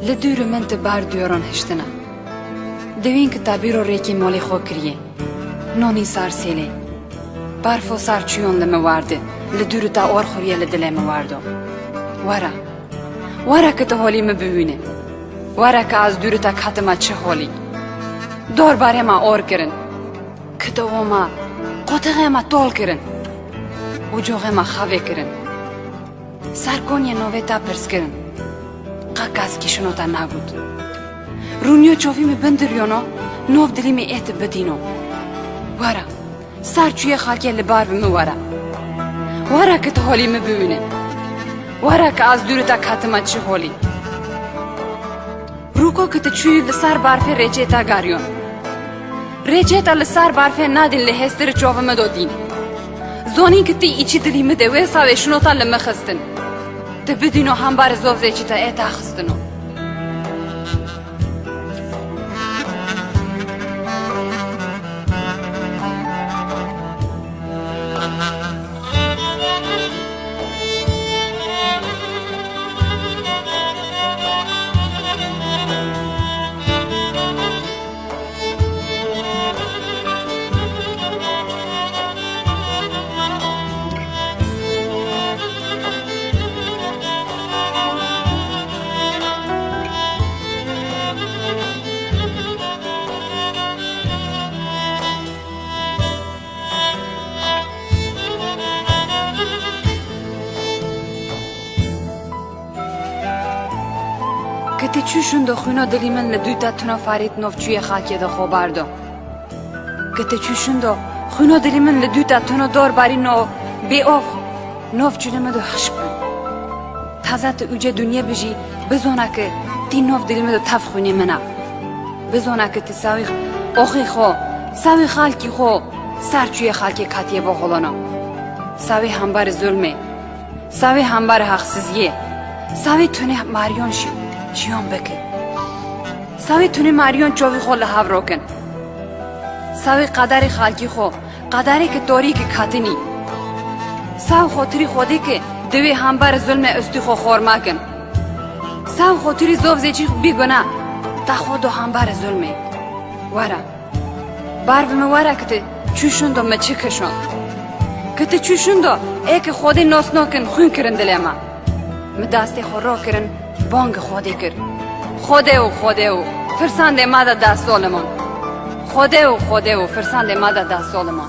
لدور من تبار دیاران هشتنا دوین کتابی رو ریکی مالی خو کریه نونی سار سیله برف و سار چیون لموارده لدور تا اور خوریه لدله مواردو ورا که تو حالی مبوینه ورا که از دور تا کتما چه حالی دور باره ما اور کرن کتو ما قطعه ما طول کرن و جوغه ما خواه کرن سرکونی نوه تا پرس کرن قاقاز کشنو تا نگود رونیو چوفی می بندریونو نوف دلی می ایت بدینو ورا سر چوی خاکی لبار بمو ورا که تو حالی مبوینه ورا که از دور تا کتما چه حالی روکو که تو چوی لسر بارفه ریچه تا گاریون ریچه تا لسر بارفه نادین لحستر چوفه مدودین زونی که تی ایچی دلی مده ویسا وشنو تا لمخستن te bedino hambar zovzeçita eta xistino کتی چوشون دو خوینا دلی من لدوی تا تنا فارید نوف چوی خاکی دا خوباردو کتی چوشون دو خوینا دلی من لدوی تا تنا دور باری نو بی اوف نوف چونه مدو خشب تازه تا اوجه دنیا بجی بزونه که تی نوف دلی مدو تف خونی منا بزونه که تی ساوی اوخی خو ساوی خالکی خو سر چوی خالکی کاتیه با خلانو ساوی همبار ظلمه ساوی همبار حقسیزیه ساوی تونه ماریون شو چیان بکن ساوی تونه ماریون چوی خو لحاو روکن ساوی قدر خالکی خو قدری که توری که کاتنی ساو خاطری خودی که دوی همبر ظلم استی خو خورما کن ساو خاطری زوفزی چی بی گناه تا خودو همبر ظلمه ورا بار بمه ورا که چوشون دو مچه کشون که چوشون دو ای که خودی ناس ناکن خون کرن دلی ما مداستی خو رو کرن بانگ خودی کر خوده و فرسانده ماده دا سولمان خوده و فرسانده ماده دا سولمان